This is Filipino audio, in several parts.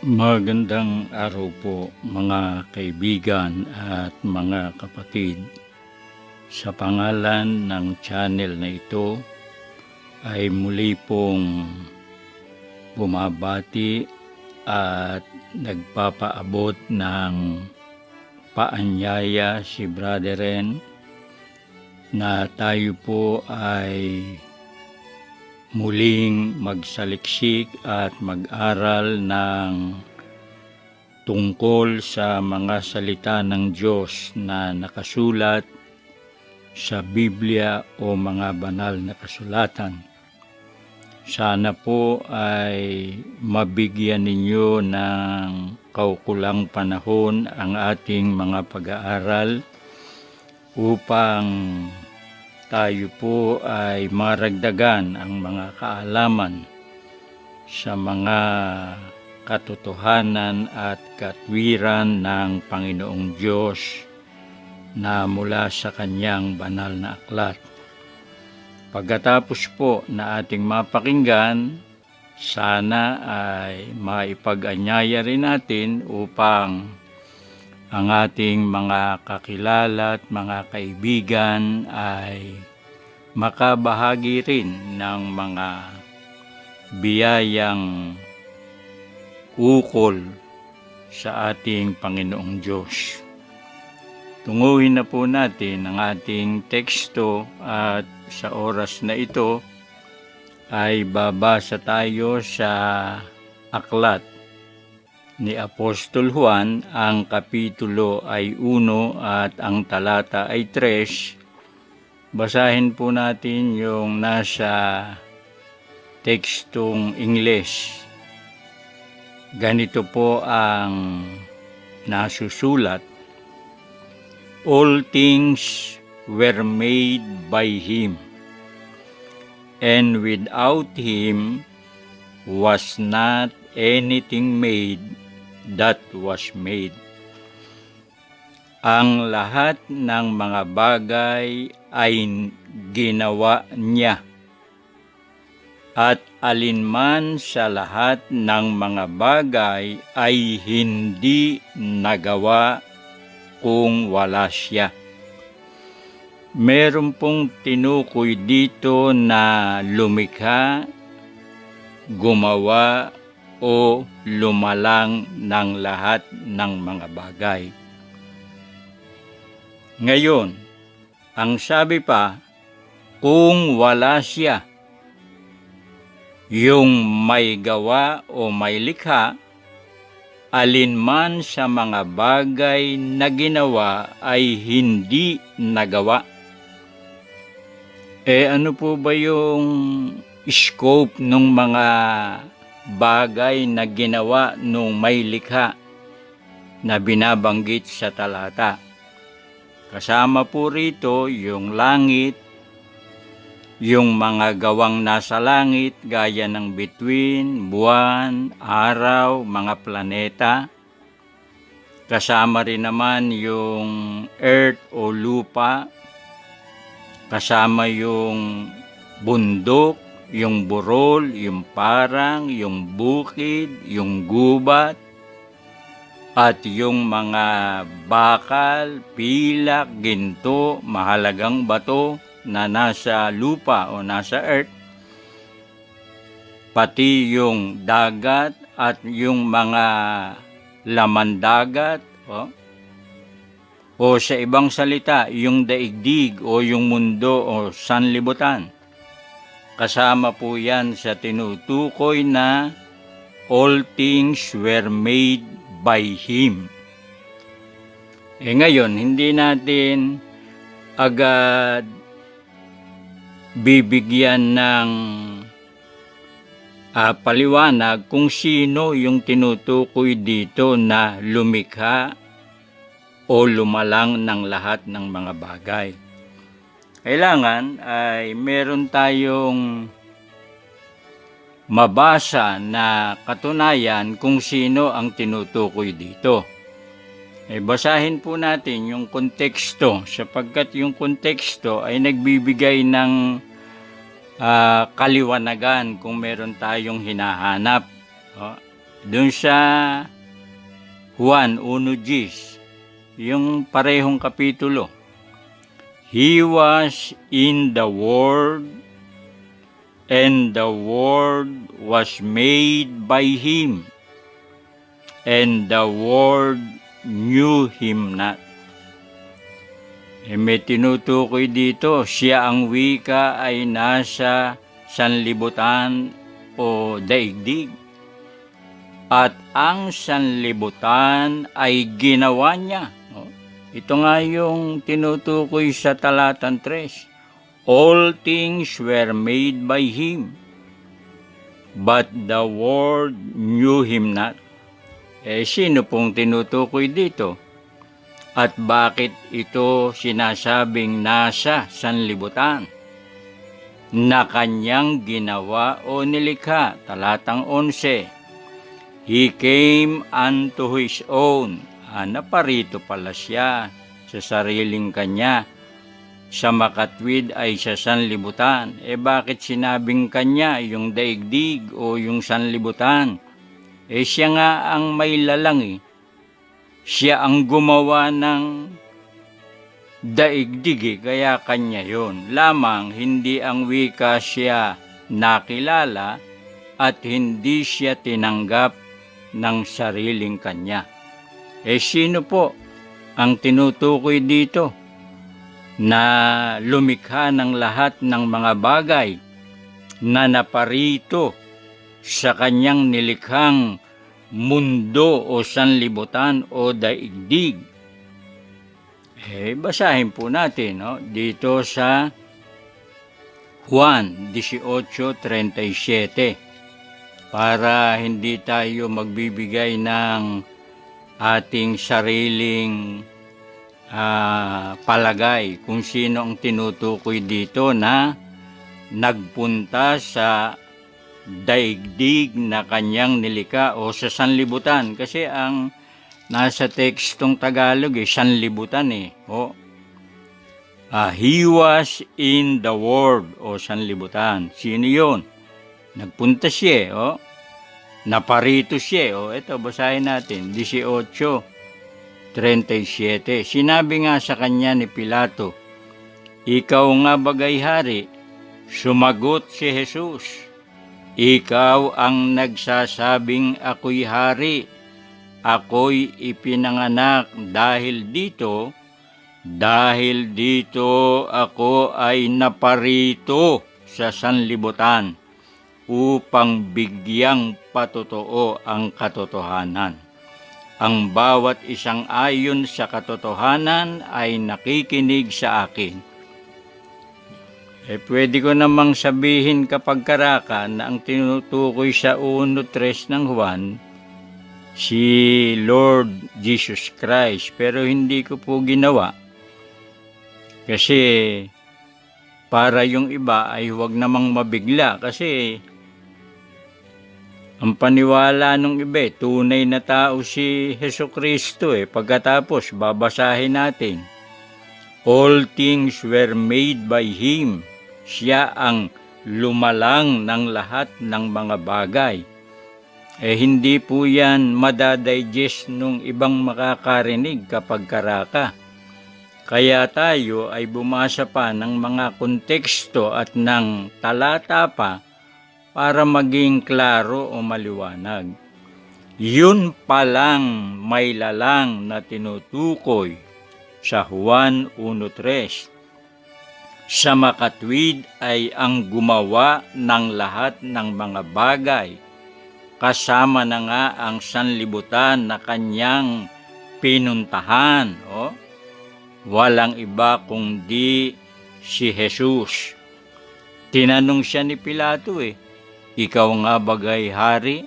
Magandang araw po mga kaibigan at mga kapatid. Sa pangalan ng channel na ito ay muli pong bumabati at nagpapaabot ng paanyaya si Brother Ren na tayo po ay muling magsaliksik at mag-aral ng tungkol sa mga salita ng Diyos na nakasulat sa Biblia o mga banal na kasulatan. Sana po ay mabigyan ninyo ng kaukulang panahon ang ating mga pag-aaral upang tayo po ay maragdagan ang mga kaalaman sa mga katotohanan at katwiran ng Panginoong Diyos na mula sa Kanyang banal na aklat. Pagkatapos po na ating mapakinggan, sana ay maipag-anyaya rin natin upang ang ating mga kakilala at mga kaibigan ay makabahagi rin ng mga biyayang ukol sa ating Panginoong Diyos. Tunguhin na po natin ang ating teksto at sa oras na ito ay babasa tayo sa aklat ni Apostol Juan. Ang kapitulo ay 1 at ang talata ay 3. Basahin po natin yung nasa tekstong English. Ganito po ang nasusulat. All things were made by Him, and without Him was not anything made that was made. Ang lahat ng mga bagay ay ginawa niya, at alinman sa lahat ng mga bagay ay hindi nagawa kung wala siya. Meron pong tinukoy dito na lumikha, gumawa o lumalang ng lahat ng mga bagay. Ngayon, ang sabi pa, kung wala siya, yung may gawa o may likha, alinman sa mga bagay na ginawa ay hindi nagawa. Ano po ba yung scope ng mga bagay na ginawa nung may likha na binabanggit sa talata? Kasama po rito yung langit, yung mga gawang nasa langit gaya ng bituin, buwan, araw, mga planeta. Kasama rin naman yung earth o lupa. Kasama yung bundok, yung burol, yung parang, yung bukid, yung gubat, at yung mga bakal, pilak, ginto, mahalagang bato na nasa lupa o nasa earth, pati yung dagat at yung mga laman dagat, o sa ibang salita, yung daigdig o yung mundo o sanlibutan. Kasama po yan sa tinutukoy na all things were made by Him. Ngayon, hindi natin agad bibigyan ng paliwanag kung sino yung tinutukoy dito na lumikha o lumalang ng lahat ng mga bagay. Kailangan ay meron tayong mabasa na katunayan kung sino ang tinutukoy dito. Basahin po natin yung konteksto, sapagkat yung konteksto ay nagbibigay ng kaliwanagan kung meron tayong hinahanap. Doon sa Juan 1:10, yung parehong kapitulo. He was in the world, and the world was made by Him, and the world knew Him not. May tinutukoy dito, siya ang wika ay nasa sanlibutan o daigdig, at ang sanlibutan ay ginawa niya. Ito nga yung tinutukoy sa talatang 3. All things were made by Him, but the world knew Him not. Sino pong tinutukoy dito? At bakit ito sinasabing nasa sanlibutan? Na kanyang ginawa o nilikha. Talatang 11. He came unto His own. Naparito pala siya sa sariling kanya. Sa makatwid ay sa sanlibutan. Bakit sinabing kanya yung daigdig o yung sanlibutan? Siya nga ang may lalang Siya ang gumawa ng daigdig kaya kanya yon. Lamang hindi ang wika siya nakilala at hindi siya tinanggap ng sariling kanya. Sino po ang tinutukoy dito na lumikha ng lahat ng mga bagay na naparito sa kanyang nilikhang mundo o sanlibutan o daigdig? Basahin po natin dito sa Juan 18:37 para hindi tayo magbibigay ng ating sariling palagay kung sino ang tinutukoy dito na nagpunta sa daigdig na kanyang nilikha o sa sanlibutan, kasi ang nasa tekstong Tagalog sanlibutan he was in the world o sanlibutan. Sino yun? Nagpunta siya naparito siya ito basahin natin 18:37. Sinabi nga sa kanya ni Pilato, ikaw nga bagay hari? Sumagot si Jesus, ikaw ang nagsasabing ako'y hari. Ako'y ipinanganak dahil dito ako ay naparito sa sanlibutan upang bigyang patotoo ang katotohanan. Ang bawat isang ayon sa katotohanan ay nakikinig sa akin. Pwede ko namang sabihin kapag karaka na ang tinutukoy sa 1:3 ng Juan, si Lord Jesus Christ. Pero hindi ko po ginawa. Kasi para yung iba ay huwag namang mabigla. Kasi ang paniwala ng iba, tunay na tao si Jesucristo. Pagkatapos babasahin natin, all things were made by Him. Siya ang lumalang ng lahat ng mga bagay. Hindi po yan madadigest nung ibang makakarinig kapag karaka. Kaya tayo ay bumasa pa ng mga konteksto at ng talata pa para maging klaro o maliwanag. Yun palang may lalang na tinutukoy sa Juan 1:3. Sa makatwid ay ang gumawa ng lahat ng mga bagay, kasama na nga ang sanlibutan na kanyang pinuntahan. Walang iba kundi si Jesus. Tinanong siya ni Pilato, ikaw nga bagay hari?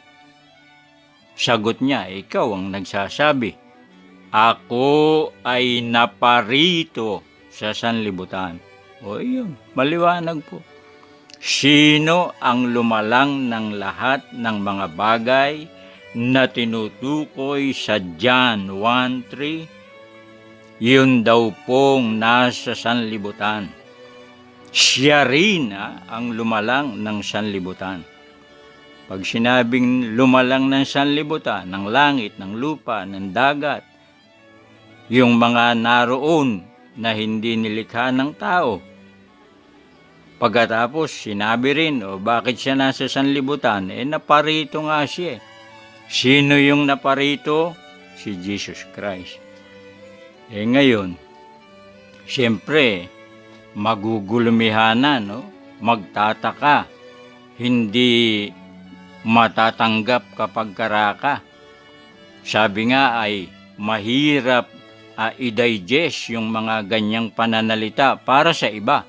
Sagot niya, ikaw ang nagsasabi. Ako ay naparito sa sanlibutan. Yun, maliwanag po. Sino ang lumalang ng lahat ng mga bagay na tinutukoy sa John 1:3? Yun daw pong nasa sanlibutan. Siya rin ang lumalang ng sanlibutan. Pag sinabing lumalang ng sanlibutan, ng langit, ng lupa, ng dagat, yung mga naroon na hindi nilikha ng tao. Pagkatapos, sinabi rin, bakit siya nasa sanlibutan? Naparito nga siya. Sino yung naparito? Si Jesus Christ. Ngayon, siyempre, magugulumihanan, magtataka, hindi matatanggap kapag karaka. Sabi nga ay mahirap i-digest yung mga ganyang pananalita para sa iba.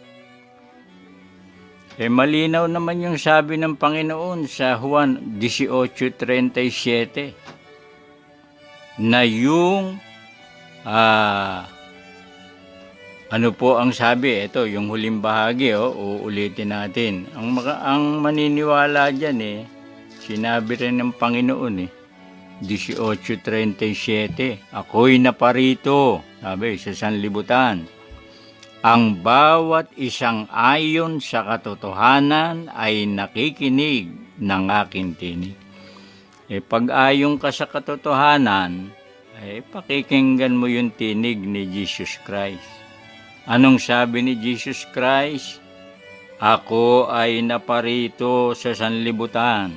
Malinaw naman yung sabi ng Panginoon sa Juan 18:37 na yung ano po ang sabi? Ito, yung huling bahagi, uulitin natin. Ang maniniwala dyan, sinabi rin ng Panginoon, 18:37, ako'y naparito, sabi, sa sanlibutan. Ang bawat isang ayon sa katotohanan ay nakikinig ng aking tinig. Pag ayon ka sa katotohanan, pakikinggan mo yung tinig ni Jesus Christ. Anong sabi ni Jesus Christ? Ako ay naparito sa sanlibutan.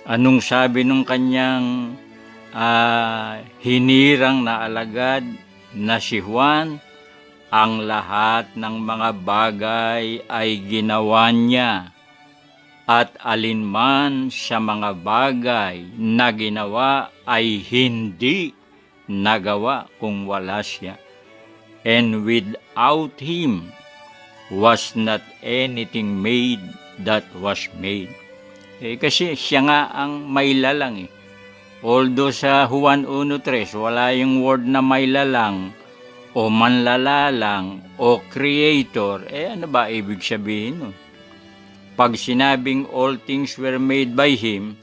Anong sabi nung kanyang hinirang na alagad na si Juan? Ang lahat ng mga bagay ay ginawa niya, at alinman sa mga bagay na ginawa ay hindi nagawa kung wala siya. And without him was not anything made that was made. Kasi siya nga ang may lalang. Although sa Juan 1:3 wala yung word na may lalang o manlalalang o creator, ano ba ibig sabihin nun? Pag sinabing all things were made by him,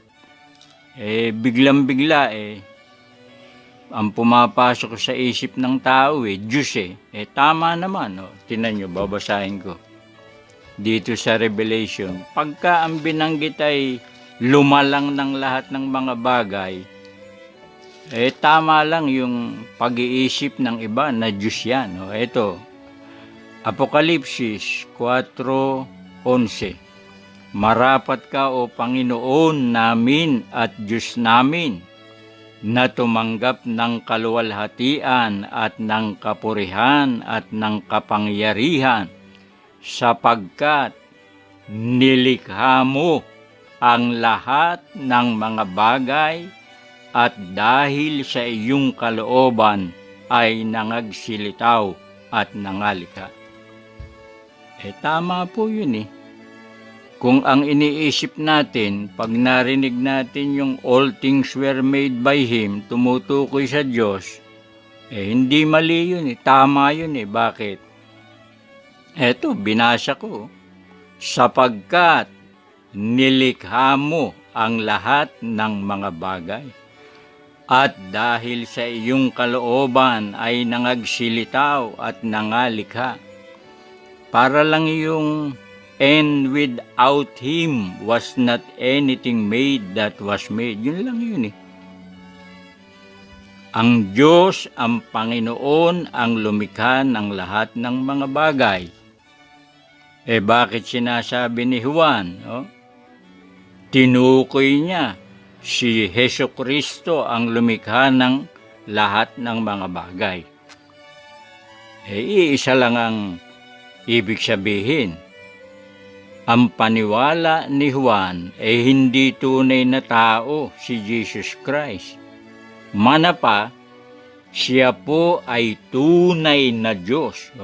biglang-bigla ang pumapasok sa isip ng tao, Diyos tama naman, Tingnan nyo, babasahin ko. Dito sa Revelation, pagka ang binanggit ay lumalang ng lahat ng mga bagay, tama lang yung pag-iisip ng iba na Diyos yan. Ito, Apokalipsis 4:11. Marapat ka, O Panginoon namin at Diyos namin, na tumanggap ng kaluwalhatian at ng kapurihan at ng kapangyarihan, sapagkat nilikha mo ang lahat ng mga bagay, at dahil sa iyong kalooban ay nangagsilitaw at nangalika. Tama po yun. Kung ang iniisip natin, pag narinig natin yung all things were made by him, tumutukoy sa Diyos, hindi mali yun. Tama yun. Bakit? Eto, binasa ko. Sapagkat nilikha mo ang lahat ng mga bagay, at dahil sa iyong kalooban ay nangagsilitaw at nangalikha. Para lang yung and without him was not anything made that was made. Yun lang yun. Ang Diyos, ang Panginoon, ang lumikha ng lahat ng mga bagay. Bakit sinasabi ni Juan? Tinukoy niya si Hesukristo ang lumikha ng lahat ng mga bagay. Iisa lang ang ibig sabihin. Ang paniwala ni Juan hindi tunay na tao si Jesus Christ. Manapa, siya po ay tunay na Diyos.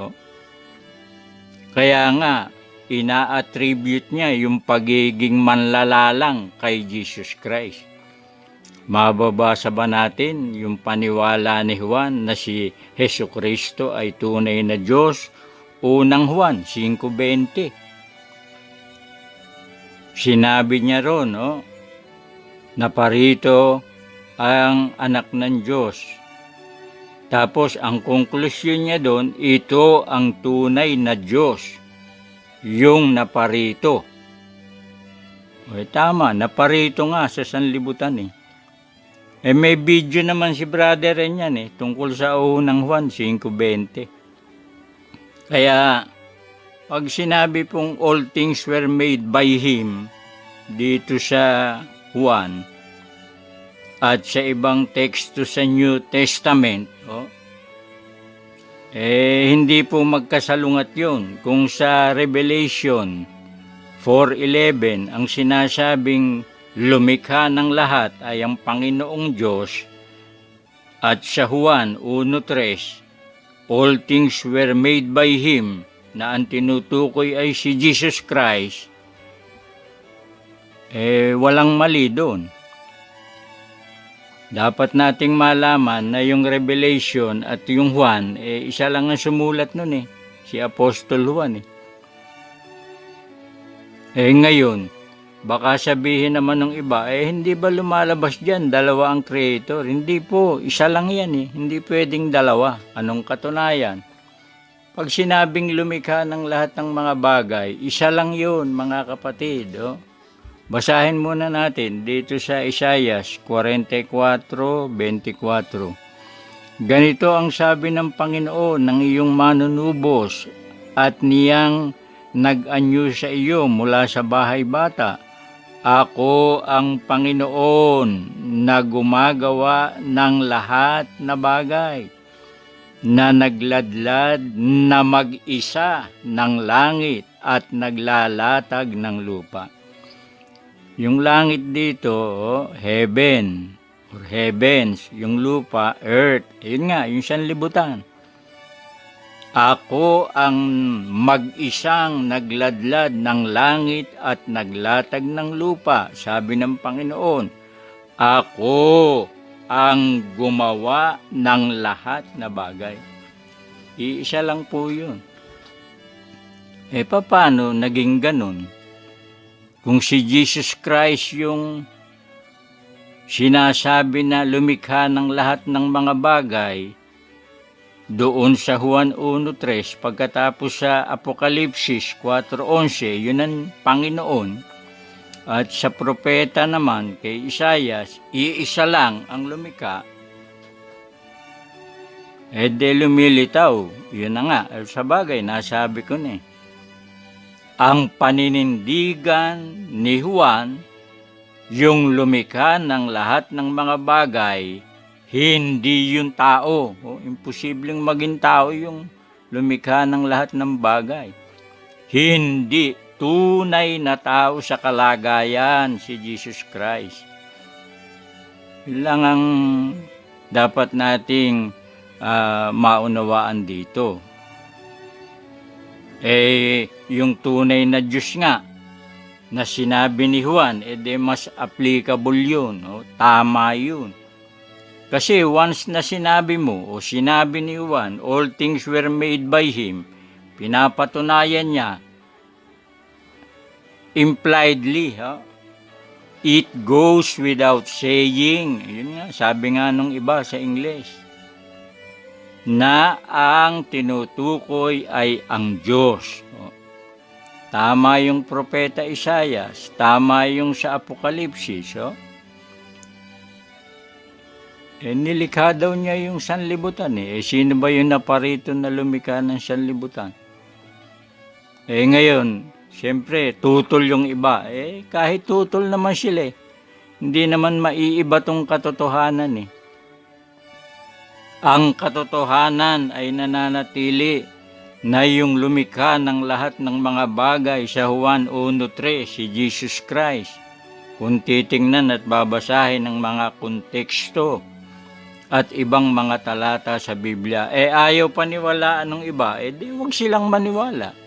Kaya nga, ina-attribute niya yung pagiging manlalalang kay Jesus Christ. Mababasa ba natin yung paniwala ni Juan na si Hesukristo ay tunay na Diyos? Unang Juan 5:20. Sinabi niya ron, naparito ang anak ng Diyos. Tapos ang konklusyon niya doon, ito ang tunay na Diyos, yung naparito. Tama, naparito nga sa sanlibutan eh. May video naman si brother rin yan tungkol sa unang Juan 5:20. Kaya, pag sinabi pong all things were made by Him, dito sa Juan, at sa ibang teksto sa New Testament, hindi po magkasalungat yun. Kung sa Revelation 4:11, ang sinasabing lumikha ng lahat ay ang Panginoong Diyos, at sa Juan 1:3, all things were made by Him, na ang tinutukoy ay si Jesus Christ, walang mali doon. Dapat nating malaman na yung Revelation at yung Juan, isa lang ang sumulat nun si Apostol Juan ngayon, baka sabihin naman ng iba, hindi ba lumalabas dyan, dalawa ang creator? Hindi po, isa lang yan hindi pwedeng dalawa. Anong katunayan? Pag sinabing lumikha ng lahat ng mga bagay, isa lang yun mga kapatid. Basahin muna natin dito sa Isaiah 44:24. Ganito ang sabi ng Panginoon ng iyong manunubos at niyang nag-anyo sa iyo mula sa bahay bata. Ako ang Panginoon na gumagawa ng lahat na bagay, na nagladlad na mag-isa ng langit at naglalatag ng lupa. Yung langit dito, heaven or heavens, yung lupa, earth. Yun nga, yung sanlibutan. Ako ang mag-isang nagladlad ng langit at naglatag ng lupa, sabi ng Panginoon. Ako ang gumawa ng lahat na bagay. Iisa lang po yun. Paano naging ganun? Kung si Jesus Christ yung sinasabi na lumikha ng lahat ng mga bagay, doon sa Juan 1:3, pagkatapos sa Apokalipsis 4:11, yun ang Panginoon. At sa propeta naman, kay Isaias, iisa lang ang lumikha. Lumilitaw. Yun na nga, sa bagay, nasabi ko na ang paninindigan ni Juan, yung lumikha ng lahat ng mga bagay, hindi yung tao. Imposibleng maging tao yung lumikha ng lahat ng bagay. Hindi tunay na tao sa kalagayan si Jesus Christ. Yun lang ang dapat nating maunawaan dito. Yung tunay na Diyos nga na sinabi ni Juan, mas applicable yun. Tama yun. Kasi once na sinabi mo o sinabi ni Juan, all things were made by Him, pinapatunayan niya, impliedly, it goes without saying. Yun nga, sabi nga nung iba sa English, na ang tinutukoy ay ang Diyos. Tama yung propeta Isaiah, tama yung sa Apokalipsis. Nilikha daw niya yung sanlibutan. Sino ba yung naparito na lumikha ng sanlibutan? Ngayon, siyempre, tutol yung iba. Kahit tutol naman sila hindi naman maiiba tong katotohanan Ang katotohanan ay nananatili na yung lumikha ng lahat ng mga bagay sa Juan 1:3, si Jesus Christ. Kung titingnan at babasahin ng mga konteksto at ibang mga talata sa Biblia, ayaw paniwalaan ng iba, di huwag silang maniwala.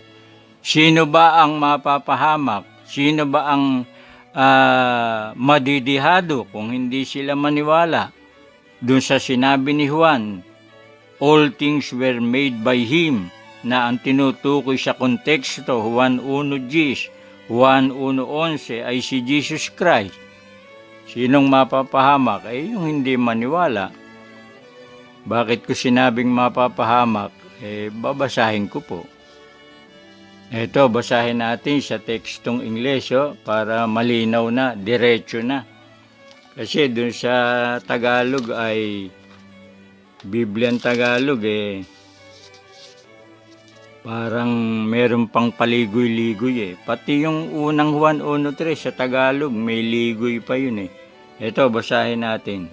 Sino ba ang mapapahamak? Sino ba ang madidihado kung hindi sila maniwala? Doon sa sinabi ni Juan, all things were made by Him, na ang tinutukoy sa konteksto, Juan 1:10, Juan 1:11, ay si Jesus Christ. Sinong mapapahamak? Yung hindi maniwala. Bakit ko sinabing mapapahamak? Babasahin ko po. Ito, basahin natin sa tekstong Ingles, para malinaw na, diretso na. Kasi dun sa Tagalog ay, Bibliang Tagalog parang meron pang paligoy-ligoy Pati yung unang Juan 1:3 sa Tagalog, may ligoy pa yun Ito, basahin natin.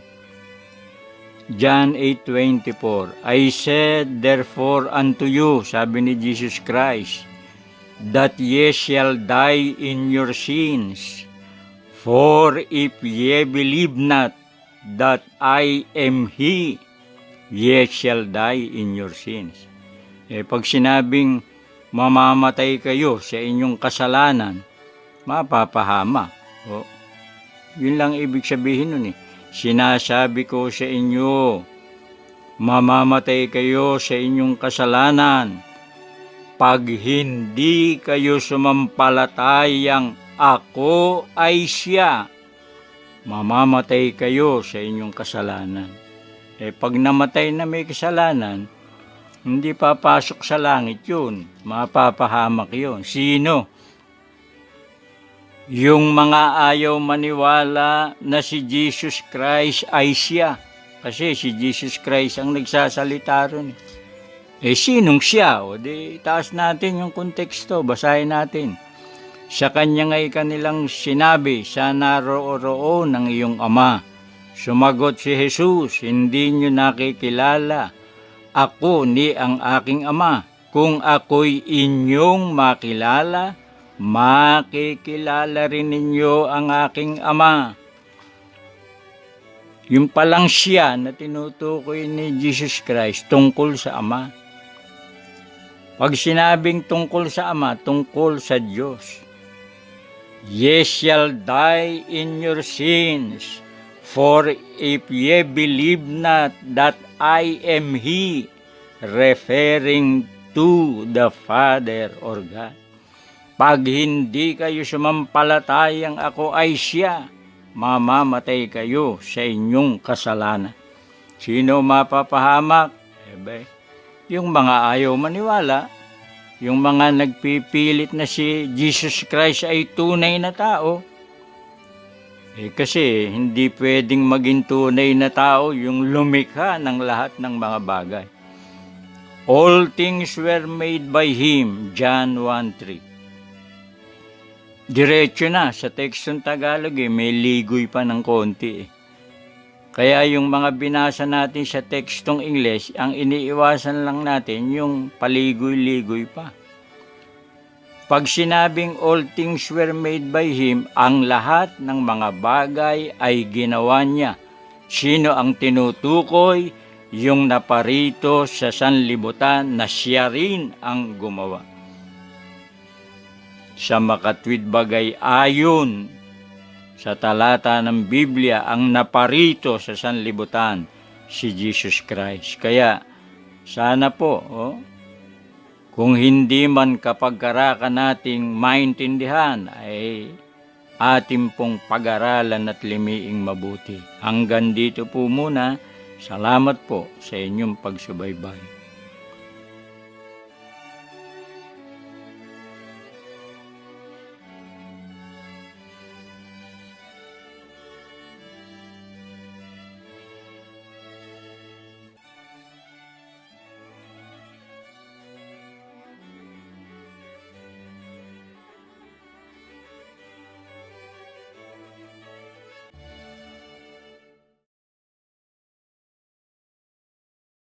John 8:24, I said therefore unto you, sabi ni Jesus Christ, that ye shall die in your sins. For if ye believe not that I am He, ye shall die in your sins. Pag sinabing mamamatay kayo sa inyong kasalanan, mapapahamak. Yun lang ibig sabihin nun Sinasabi ko sa inyo, mamamatay kayo sa inyong kasalanan pag hindi kayo sumampalatayang ako ay siya. Mamamatay kayo sa inyong kasalanan. Pag namatay na may kasalanan, hindi papasok sa langit yun. Mapapahamak yun. Sino? Yung mga ayaw maniwala na si Jesus Christ ay siya. Kasi si Jesus Christ ang nagsasalita ron sinong siya? Di taas natin yung konteksto, basahin natin. Sa kanya nga'y kanilang sinabi, sa naroroon ng iyong ama. Sumagot si Jesus, hindi niyo nakikilala. Ako ni ang aking ama. Kung ako'y inyong makilala, makikilala rin ninyo ang aking ama. Yung palang siya na tinutukoy ni Jesus Christ tungkol sa ama. Pag sinabing tungkol sa ama, tungkol sa Diyos. Ye shall die in your sins, for if ye believe not that I am He, referring to the Father or God. Pag hindi kayo sumampalatayang ako ay siya, mamamatay kayo sa inyong kasalanan. Sino mapapahamak? Yung mga ayaw maniwala, yung mga nagpipilit na si Jesus Christ ay tunay na tao. Kasi hindi pwedeng maging tunay na tao yung lumikha ng lahat ng mga bagay. All things were made by Him, John 1:3. Diretso na sa tekstong Tagalog may ligoy pa ng konti Kaya yung mga binasa natin sa tekstong English, ang iniiwasan lang natin yung paligoy-ligoy pa. Pag sinabing all things were made by Him, ang lahat ng mga bagay ay ginawa niya. Sino ang tinutukoy? Yung naparito sa sanlibutan na siya rin ang gumawa. Sa makatwid bagay ayon sa talata ng Biblia, ang naparito sa sanlibutan, si Jesus Christ. Kaya, sana po, kung hindi man kapag-arakan nating maintindihan, ay ating pong pag-aralan at limiing mabuti. Hanggang dito po muna, salamat po sa inyong pagsubaybay.